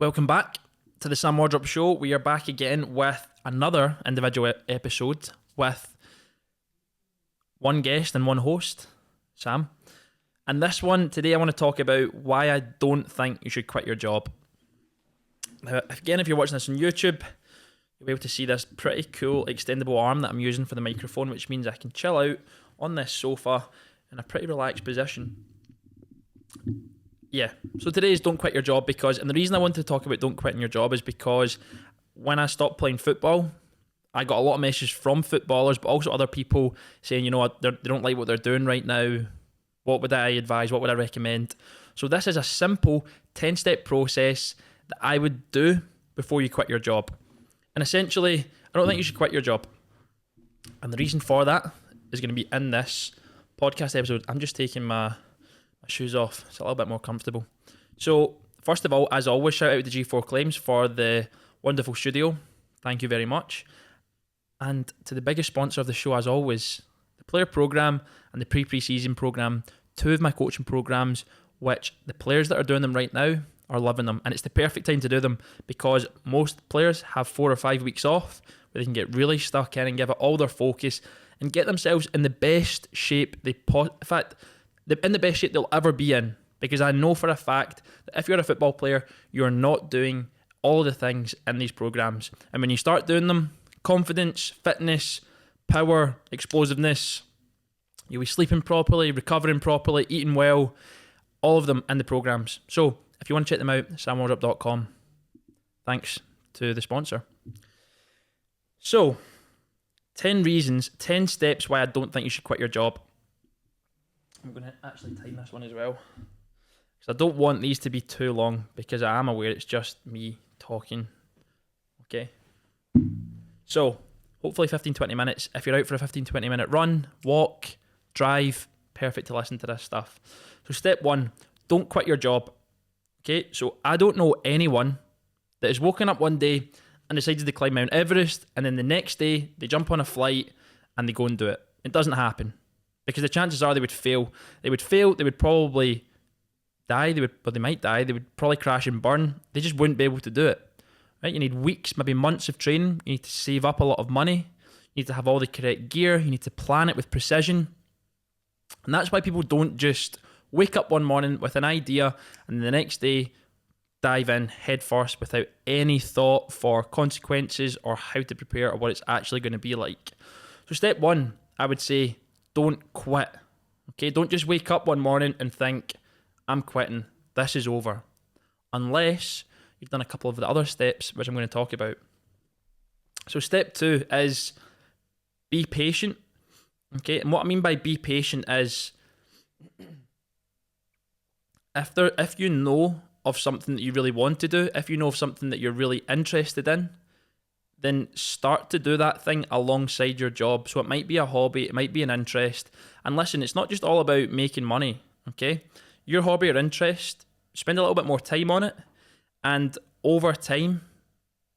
Welcome back to the Sam Wardrop Show. We are back again with another individual episode with one guest and one host, Sam. And this one, today I want to talk about why I don't think you should quit your job. Now, again, if you're watching this on YouTube, you'll be able to see this pretty cool extendable arm that I'm using for the microphone, which means I can chill out on this sofa in a pretty relaxed position. Yeah, so today is don't quit your job and the reason I wanted to talk about don't quitting your job is because when I stopped playing football, I got a lot of messages from footballers, but also other people saying, you know what, they don't like what they're doing right now. What would I advise? What would I recommend? So this is a simple 10-step process that I would do before you quit your job. And essentially, I don't think you should quit your job. And the reason for that is going to be in this podcast episode. I'm just taking my shoes off. It's a little bit more comfortable. So, first of all, as always, shout out to G4 Claims for the wonderful studio. Thank you very much. And to the biggest sponsor of the show, as always, the player program and the pre-season program, two of my coaching programs, which the players that are doing them right now are loving them. And it's the perfect time to do them because most players have 4 or 5 weeks off where they can get really stuck in and give it all their focus and get themselves in the best shape in the best shape they'll ever be in, because I know for a fact that if you're a football player, you're not doing all the things in these programs. And when you start doing them, confidence, fitness, power, explosiveness, you'll be sleeping properly, recovering properly, eating well, all of them in the programs. So if you want to check them out, samwardrop.com. Thanks to the sponsor. So, 10 reasons, 10 steps why I don't think you should quit your job. I'm going to actually time this one as well, because I don't want these to be too long, because I am aware it's just me talking. Okay. So, hopefully 15-20 minutes. If you're out for a 15-20 minute run, walk, drive, perfect to listen to this stuff. So step 1, don't quit your job. Okay, so I don't know anyone that has woken up one day and decided to climb Mount Everest, and then the next day they jump on a flight and they go and do it. It doesn't happen. Because the chances are they would fail. They would probably die, they might die, they would probably crash and burn. They just wouldn't be able to do it. Right? You need weeks, maybe months of training. You need to save up a lot of money. You need to have all the correct gear. You need to plan it with precision. And that's why people don't just wake up one morning with an idea and the next day dive in head first without any thought for consequences or how to prepare or what it's actually going to be like. So step 1, I would say, don't quit. Okay, don't just wake up one morning and think, I'm quitting, this is over. Unless you've done a couple of the other steps, which I'm going to talk about. So step 2 is be patient. Okay, and what I mean by be patient is if you know of something that you really want to do, if you know of something that you're really interested in, then start to do that thing alongside your job. So it might be a hobby, it might be an interest. And listen, it's not just all about making money, okay? Your hobby or interest, spend a little bit more time on it, and over time,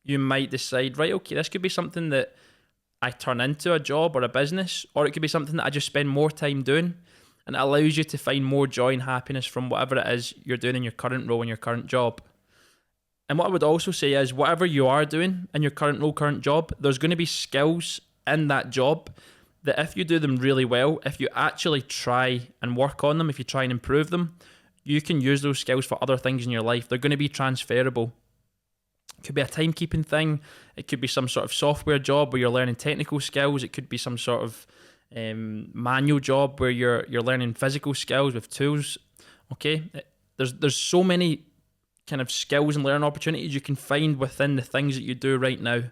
you might decide, right, okay, this could be something that I turn into a job or a business, or it could be something that I just spend more time doing, and it allows you to find more joy and happiness from whatever it is you're doing in your current role and your current job. And what I would also say is whatever you are doing in your current role, current job, there's going to be skills in that job that if you do them really well, if you actually try and work on them, if you try and improve them, you can use those skills for other things in your life. They're going to be transferable. It could be a timekeeping thing. It could be some sort of software job where you're learning technical skills. It could be some sort of manual job where you're learning physical skills with tools. Okay, there's so many kind of skills and learning opportunities you can find within the things that you do right now.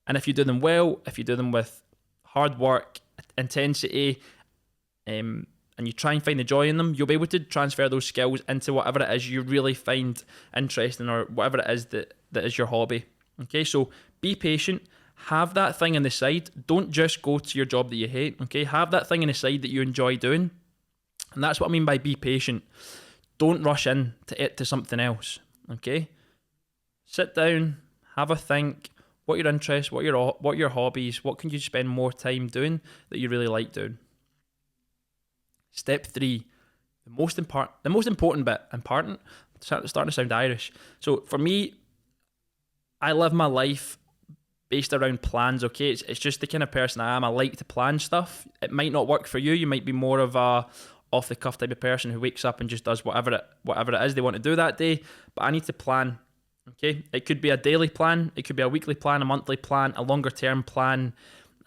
And if you do them well, if you do them with hard work, intensity, and you try and find the joy in them, you'll be able to transfer those skills into whatever it is you really find interesting or whatever it is that is your hobby. Okay, so be patient, have that thing on the side. Don't just go to your job that you hate, okay? Have that thing on the side that you enjoy doing. And that's what I mean by be patient. Don't rush in to something else, okay? Sit down, have a think. What are your interests? What are your hobbies? What can you spend more time doing that you really like doing? Step 3, the most important bit. starting to sound Irish. So for me, I live my life based around plans, okay? It's just the kind of person I am. I like to plan stuff. It might not work for you. You might be more of a off-the-cuff type of person who wakes up and just does whatever it is they want to do that day. But I need to plan, okay? It could be a daily plan. It could be a weekly plan, a monthly plan, a longer-term plan,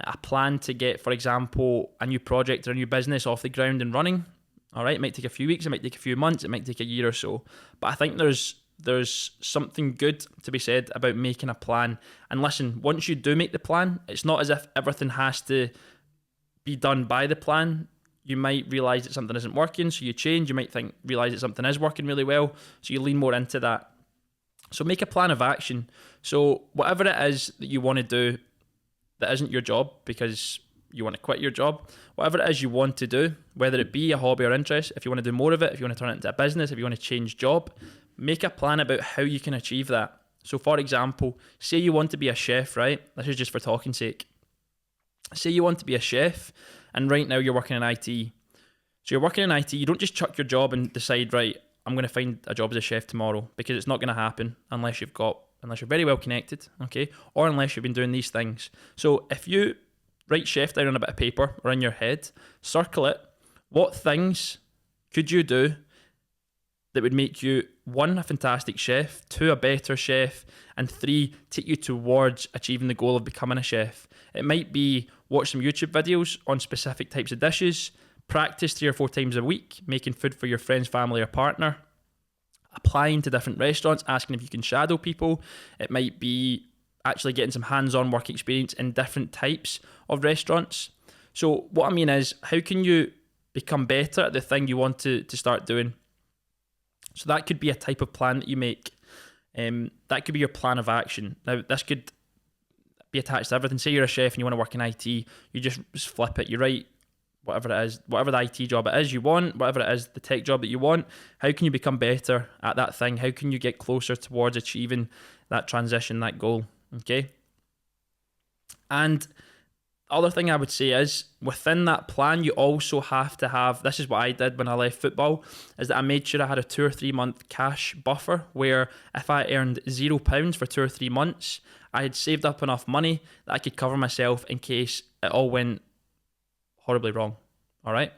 a plan to get, for example, a new project or a new business off the ground and running. All right? It might take a few weeks. It might take a few months. It might take a year or so. But I think there's something good to be said about making a plan. And listen, once you do make the plan, it's not as if everything has to be done by the plan. You might realise that something isn't working, so you change. You might realise that something is working really well, so you lean more into that. So make a plan of action. So whatever it is that you want to do that isn't your job because you want to quit your job, whatever it is you want to do, whether it be a hobby or interest, if you want to do more of it, if you want to turn it into a business, if you want to change job, make a plan about how you can achieve that. So for example, say you want to be a chef, right? This is just for talking sake. Say you want to be a chef and right now you're working in IT. So you're working in IT, you don't just chuck your job and decide, right, I'm going to find a job as a chef tomorrow, because it's not going to happen unless you're very well connected, okay? Or unless you've been doing these things. So if you write chef down on a bit of paper or in your head, circle it, what things could you do that would make you, 1, a fantastic chef, 2, a better chef, and 3, take you towards achieving the goal of becoming a chef. It might be watch some YouTube videos on specific types of dishes, practice 3 or 4 times a week, making food for your friends, family, or partner, applying to different restaurants, asking if you can shadow people. It might be actually getting some hands-on work experience in different types of restaurants. So what I mean is, how can you become better at the thing you want to start doing? So that could be a type of plan that you make. That could be your plan of action. Now, this could be attached to everything. Say you're a chef and you want to work in IT, you just flip it. You write whatever it is, whatever the IT job it is you want, whatever it is, the tech job that you want. How can you become better at that thing? How can you get closer towards achieving that transition, that goal? Okay. And other thing I would say is, within that plan, you also have to have, this is what I did when I left football, is that I made sure I had a 2 or 3 month cash buffer, where if I earned £0 for 2 or 3 months, I had saved up enough money that I could cover myself in case it all went horribly wrong. All right.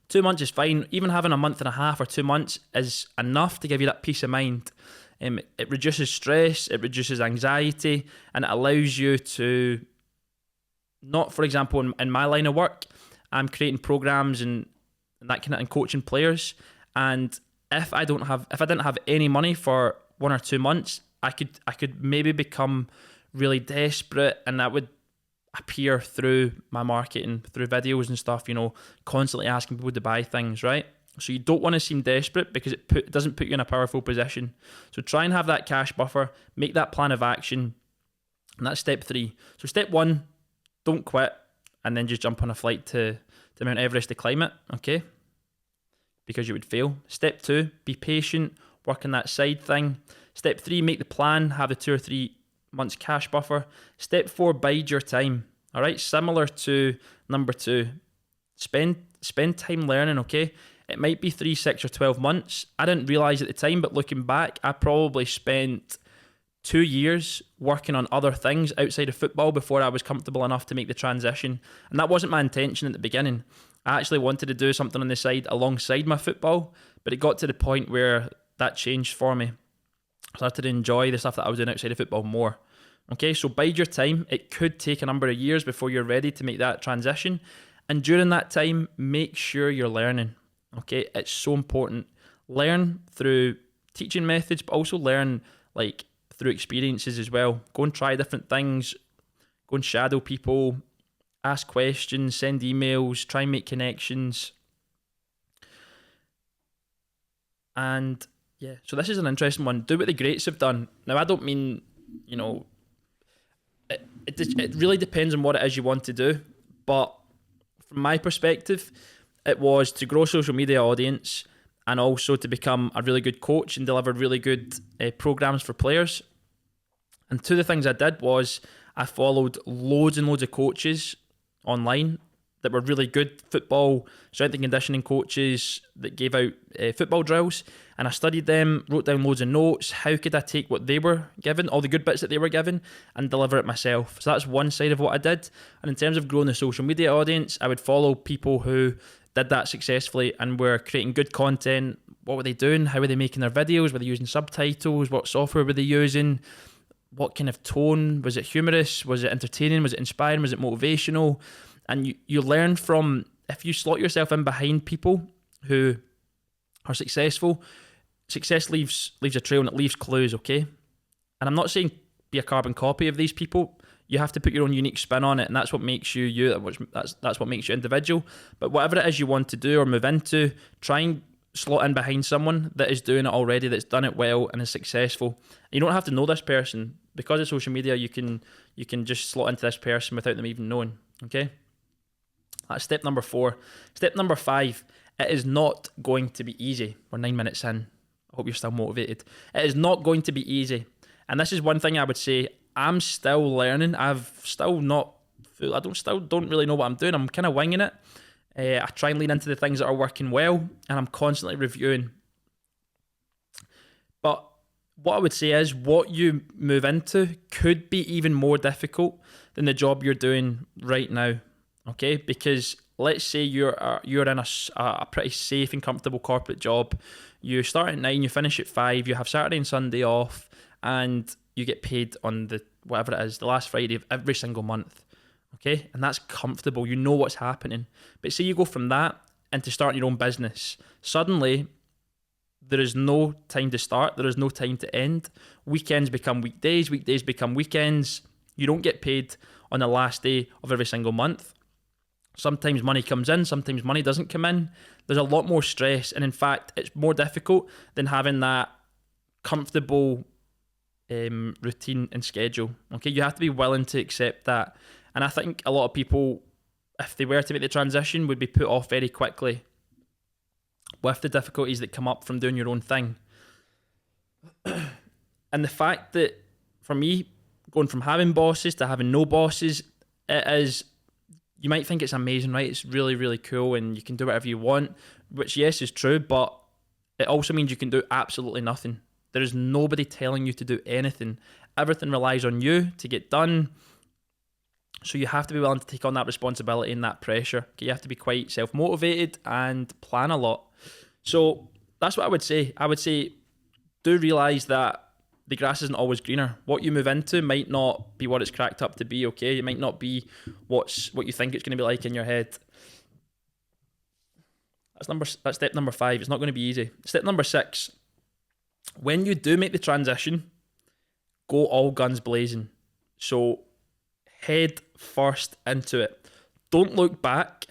2 months is fine. Even having a month and a half or 2 months is enough to give you that peace of mind. It reduces stress, it reduces anxiety, and it allows you to not, for example, in my line of work, I'm creating programs and that kind of, and coaching players. And if I didn't have any money for 1 or 2 months, I could maybe become really desperate, and that would appear through my marketing, through videos and stuff, constantly asking people to buy things, right? So you don't want to seem desperate, because it doesn't put you in a powerful position. So try and have that cash buffer, make that plan of action, and that's step 3. So step 1, don't quit and then just jump on a flight to Mount Everest to climb it, okay? Because you would fail. Step 2, be patient, work on that side thing. Step 3, make the plan, have the 2 or 3 months cash buffer. Step 4, bide your time. All right, similar to number 2, spend time learning, okay? It might be 3, 6 or 12 months. I didn't realise at the time, but looking back, I probably spent 2 years working on other things outside of football before I was comfortable enough to make the transition. And that wasn't my intention at the beginning. I actually wanted to do something on the side alongside my football, but it got to the point where that changed for me. I started to enjoy the stuff that I was doing outside of football more. Okay, so bide your time. It could take a number of years before you're ready to make that transition. And during that time, make sure you're learning. Okay, it's so important. Learn through teaching methods, but also learn through experiences as well. Go and try different things. Go and shadow people. Ask questions. Send emails. Try and make connections. And yeah, so this is an interesting one. Do what the greats have done. Now, I don't mean, it really depends on what it is you want to do. But from my perspective, it was to grow social media audience, and also to become a really good coach and deliver really good programs for players. And 2 of the things I did was I followed loads and loads of coaches online that were really good football strength and conditioning coaches that gave out football drills, and I studied them, wrote down loads of notes. How could I take what they were given, all the good bits that they were given, and deliver it myself? So that's one side of what I did. And in terms of growing the social media audience, I would follow people who did that successfully and were creating good content. What were they doing? How were they making their videos? Were they using subtitles? What software were they using? What kind of tone? Was it humorous? Was it entertaining? Was it inspiring? Was it motivational? And you learn from, if you slot yourself in behind people who are successful, success leaves a trail and it leaves clues, okay? And I'm not saying be a carbon copy of these people. You have to put your own unique spin on it, and that's what makes you. That's what makes you individual. But whatever it is you want to do or move into, try and slot in behind someone that is doing it already, that's done it well and is successful. You don't have to know this person. Because of social media, you can just slot into this person without them even knowing, okay? That's step number 4. Step number 5, it is not going to be easy. We're 9 minutes in. I hope you're still motivated. It is not going to be easy. And this is one thing I would say, I'm still learning. I don't really know what I'm doing. I'm kind of winging it. I try and lean into the things that are working well, and I'm constantly reviewing. But what I would say is what you move into could be even more difficult than the job you're doing right now, okay? Because let's say you're in a pretty safe and comfortable corporate job. You start at 9, you finish at 5, you have Saturday and Sunday off, and you get paid on the last Friday of every single month, okay? And that's comfortable. You know what's happening. But say you go from that into starting your own business. Suddenly, there is no time to start. There is no time to end. Weekends become weekdays. Weekdays become weekends. You don't get paid on the last day of every single month. Sometimes money comes in. Sometimes money doesn't come in. There's a lot more stress. And in fact, it's more difficult than having that comfortable routine and schedule. Okay, you have to be willing to accept that. And I think a lot of people, if they were to make the transition, would be put off very quickly with the difficulties that come up from doing your own thing. And the fact that, for me, going from having bosses to having no bosses, you might think it's amazing, right? It's really, really cool and you can do whatever you want, which, yes, is true, but it also means you can do absolutely nothing. There is nobody telling you to do anything. Everything relies on you to get done. So you have to be willing to take on that responsibility and that pressure. You have to be quite self-motivated and plan a lot. So that's what I would say. I would say, do realise that the grass isn't always greener. What you move into might not be what it's cracked up to be, okay? It might not be what you think it's going to be like in your head. That's step number 5. It's not going to be easy. Step number 6. When you do make the transition, go all guns blazing. So head first into it. Don't look back.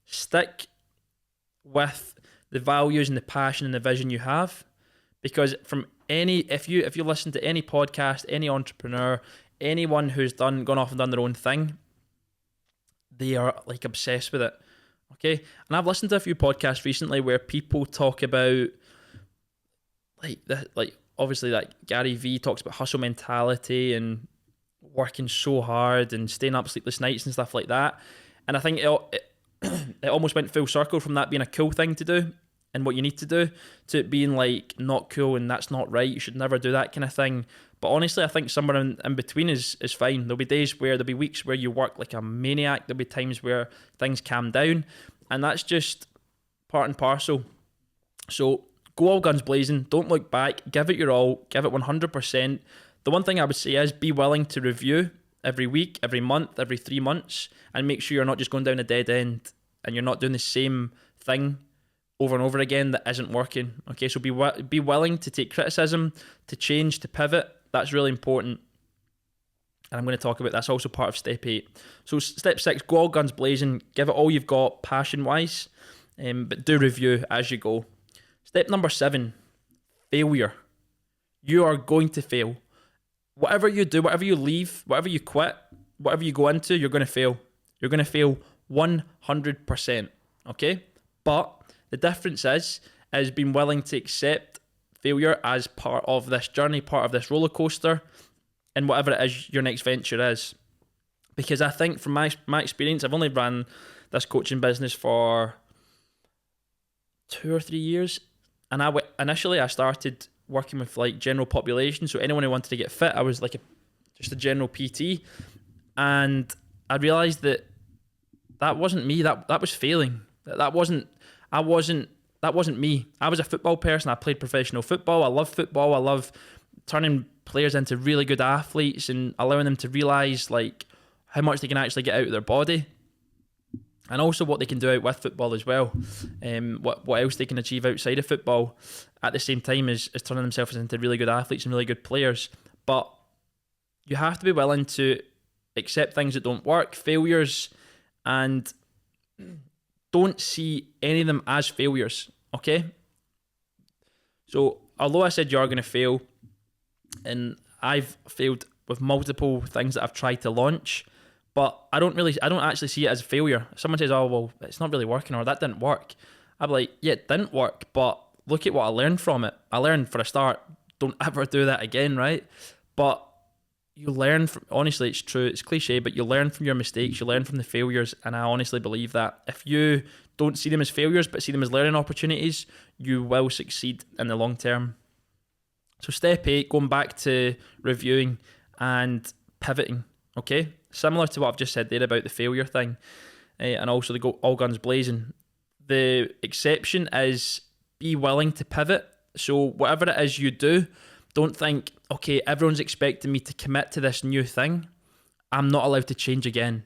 Stick with the values and the passion and the vision you have, because if you listen to any podcast, any entrepreneur, anyone who's gone off and done their own thing, they are like obsessed with it. Okay, and I've listened to a few podcasts recently where people talk about obviously Gary Vee talks about hustle mentality and working so hard and staying up sleepless nights and stuff like that. And I think it almost went full circle from that being a cool thing to do and what you need to do to it being like not cool and that's not right. You should never do that kind of thing. But honestly, I think somewhere in between is fine. There'll be weeks where you work like a maniac. There'll be times where things calm down, and that's just part and parcel. So go all guns blazing. Don't look back. Give it your all. Give it 100%. The one thing I would say is be willing to review every week, every month, every 3 months, and make sure you're not just going down a dead end and you're not doing the same thing over and over again that isn't working. Okay, so be willing to take criticism, to change, to pivot. That's really important. And I'm going to talk about that's also part of step 8. So step 6, go all guns blazing. Give it all you've got passion-wise, but do review as you go. Step number 7, failure. You are going to fail. Whatever you do, whatever you leave, whatever you quit, whatever you go into, you're going to fail. You're going to fail 100%. Okay? But the difference is being willing to accept failure as part of this journey, part of this roller coaster, and whatever it is your next venture is. Because I think from my experience, I've only ran this coaching business for 2 or 3 years, and initially I started working with like general population, so anyone who wanted to get fit, I was like just a general PT, and I realised that wasn't me. That was failing. That wasn't me. I was a football person. I played professional football. I love football. I love turning players into really good athletes and allowing them to realise like how much they can actually get out of their body, and also what they can do out with football as well. What else they can achieve outside of football at the same time as turning themselves into really good athletes and really good players. But you have to be willing to accept things that don't work, failures, and don't see any of them as failures, okay? So although I said you're going to fail, and I've failed with multiple things that I've tried to launch, but I don't actually see it as a failure. If someone says, oh, well, it's not really working, or that didn't work, I'm like, yeah, it didn't work, but look at what I learned from it. I learned, for a start, don't ever do that again, right? But you learn from, honestly, it's true, it's cliche, but you learn from your mistakes, you learn from the failures, and I honestly believe that if you don't see them as failures but see them as learning opportunities, you will succeed in the long term. So step 8, going back to reviewing and pivoting, okay? Similar to what I've just said there about the failure thing, and also the all guns blazing. The exception is be willing to pivot. So whatever it is you do, don't think, okay, everyone's expecting me to commit to this new thing. I'm not allowed to change again.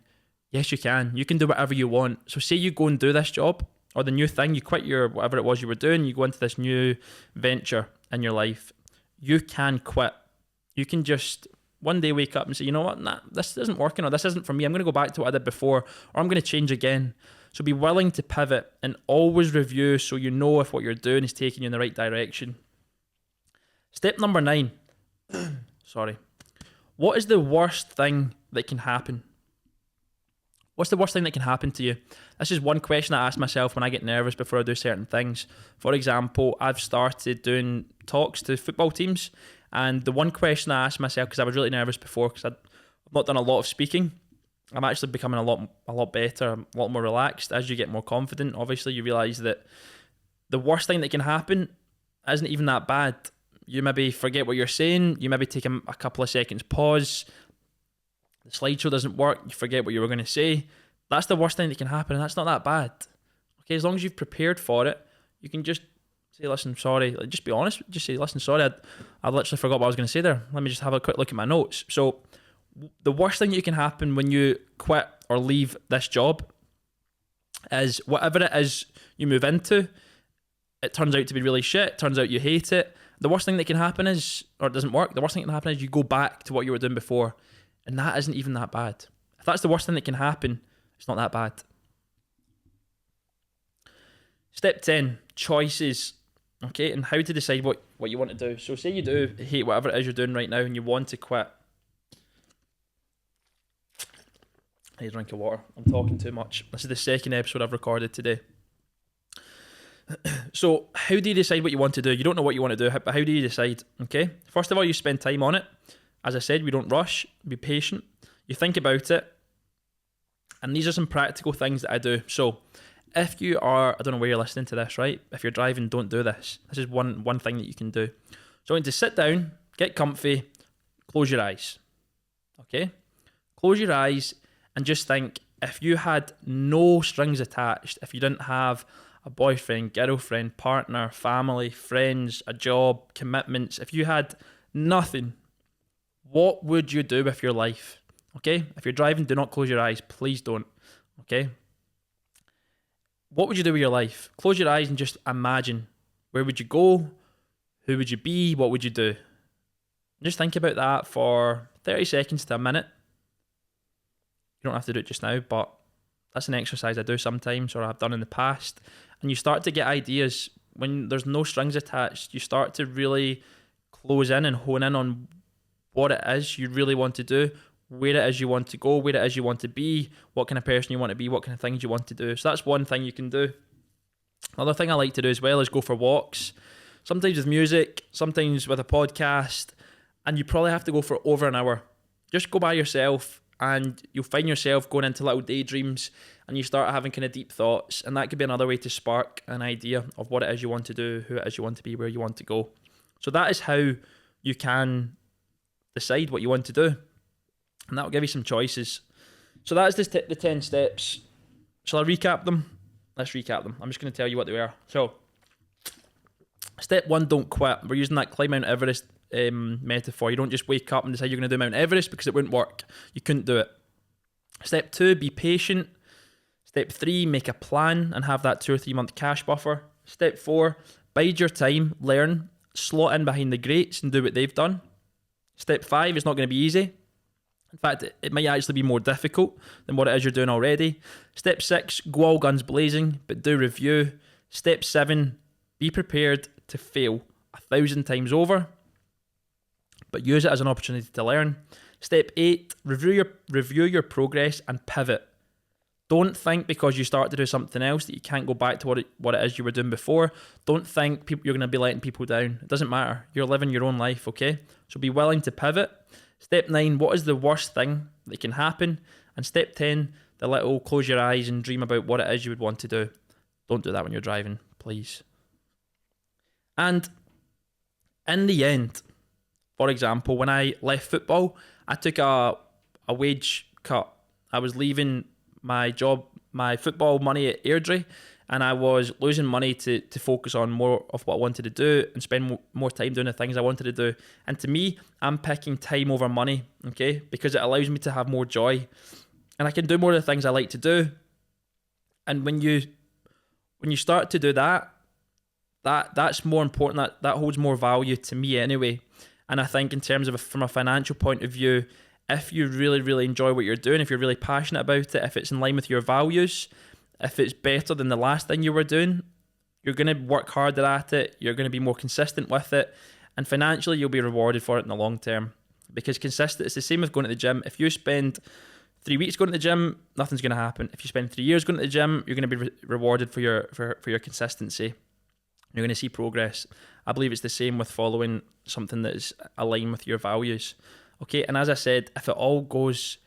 Yes, you can. You can do whatever you want. So say you go and do this job or the new thing, you quit your whatever it was you were doing, you go into this new venture in your life. You can quit. You can just one day wake up and say, you know what, nah, this isn't working, or this isn't for me. I'm going to go back to what I did before, or I'm going to change again. So be willing to pivot and always review so you know if what you're doing is taking you in the right direction. Step number 9. Sorry. What is the worst thing that can happen? What's the worst thing that can happen to you? This is one question I ask myself when I get nervous before I do certain things. For example, I've started doing talks to football teams, and the one question I asked myself, because I was really nervous before, because I've not done a lot of speaking, I'm actually becoming a lot better, a lot more relaxed. As you get more confident, obviously, you realise that the worst thing that can happen isn't even that bad. You maybe forget what you're saying, you maybe take a couple of seconds pause, the slideshow doesn't work, you forget what you were going to say. That's the worst thing that can happen, and that's not that bad. Okay, as long as you've prepared for it, you can just say, listen, sorry, like, just be honest, just say, listen, sorry, I literally forgot what I was going to say there. Let me just have a quick look at my notes. So the worst thing that can happen when you quit or leave this job is whatever it is you move into, it turns out to be really shit, it turns out you hate it. The worst thing that can happen is, or it doesn't work, the worst thing that can happen is you go back to what you were doing before, and that isn't even that bad. If that's the worst thing that can happen, it's not that bad. Step 10, choices. Okay, and how to decide what you want to do. So say you do hate whatever it is you're doing right now and you want to quit. I need a drink of water. I'm talking too much. This is the second episode I've recorded today. So how do you decide what you want to do? You don't know what you want to do, but how do you decide? Okay, first of all, you spend time on it. As I said, we don't rush, be patient. You think about it. And these are some practical things that I do. So if you are, I don't know where you're listening to this, right? If you're driving, don't do this. This is one thing that you can do. So I want you to sit down, get comfy, close your eyes. Okay? Close your eyes and just think, if you had no strings attached, if you didn't have a boyfriend, girlfriend, partner, family, friends, a job, commitments, if you had nothing, what would you do with your life? Okay? If you're driving, do not close your eyes. Please don't. Okay? What would you do with your life? Close your eyes and just imagine. Where would you go? Who would you be? What would you do? Just think about that for 30 seconds to a minute. You don't have to do it just now, but that's an exercise I do sometimes, or I've done in the past. And you start to get ideas. When there's no strings attached, you start to really close in and hone in on what it is you really want to do, where it is you want to go, where it is you want to be, what kind of person you want to be, what kind of things you want to do. So that's one thing you can do. Another thing I like to do as well is go for walks. Sometimes with music, sometimes with a podcast, and you probably have to go for over an hour. Just go by yourself and you'll find yourself going into little daydreams, and you start having kind of deep thoughts, and that could be another way to spark an idea of what it is you want to do, who it is you want to be, where you want to go. So that is how you can decide what you want to do, and that will give you some choices. So that's the 10 steps. Shall I recap them? Let's recap them. I'm just going to tell you what they are. So, step 1, don't quit. We're using that climb Mount Everest metaphor. You don't just wake up and decide you're going to do Mount Everest, because it wouldn't work. You couldn't do it. Step 2, be patient. Step 3, make a plan and have that 2 or 3 month cash buffer. Step 4, bide your time, learn, slot in behind the greats and do what they've done. Step 5, it's not going to be easy. In fact, it might actually be more difficult than what it is you're doing already. Step 6, go all guns blazing, but do review. Step 7, be prepared to fail 1,000 times over, but use it as an opportunity to learn. Step 8, review your progress and pivot. Don't think because you start to do something else that you can't go back to what it is you were doing before. Don't think you're going to be letting people down. It doesn't matter. You're living your own life, okay? So be willing to pivot. Step 9, what is the worst thing that can happen? And step 10, the little close your eyes and dream about what it is you would want to do. Don't do that when you're driving, please. And in the end, for example, when I left football, I took a wage cut. I was leaving my job, my football money at Airdrie, and I was losing money to focus on more of what I wanted to do and spend more time doing the things I wanted to do. And to me, I'm picking time over money, okay? Because it allows me to have more joy, and I can do more of the things I like to do. And when you start to do that's more important. That holds more value to me anyway. And I think in terms of from a financial point of view, if you really, really enjoy what you're doing, if you're really passionate about it, if it's in line with your values, if it's better than the last thing you were doing, you're going to work harder at it, you're going to be more consistent with it, and financially you'll be rewarded for it in the long term. Because it's the same with going to the gym. If you spend 3 weeks going to the gym, nothing's going to happen. If you spend 3 years going to the gym, you're going to be rewarded for your consistency. You're going to see progress. I believe it's the same with following something that is aligned with your values. Okay, and as I said, if it all goes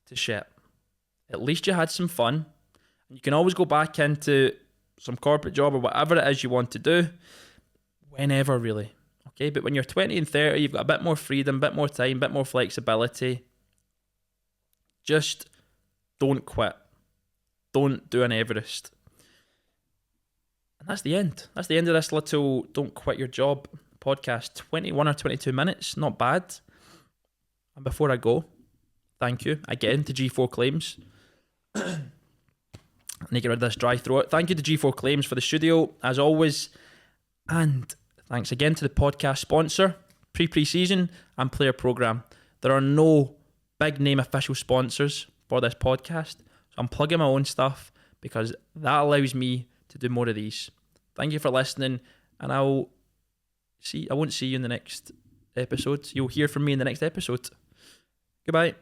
to shit, at least you had some fun. And you can always go back into some corporate job or whatever it is you want to do, whenever really. Okay, but when you're 20 and 30, you've got a bit more freedom, a bit more time, a bit more flexibility. Just don't quit. Don't do an Everest. And that's the end. That's the end of this little Don't Quit Your Job podcast. 21 or 22 minutes, not bad. And before I go, thank you again to G4 Claims. I need to get rid of this dry throat. Thank you to G4 Claims for the studio, as always. And thanks again to the podcast sponsor, pre-season and player program. There are no big name official sponsors for this podcast. So I'm plugging my own stuff because that allows me to do more of these. Thank you for listening, and I won't see you in the next episode. You'll hear from me in the next episode. Goodbye.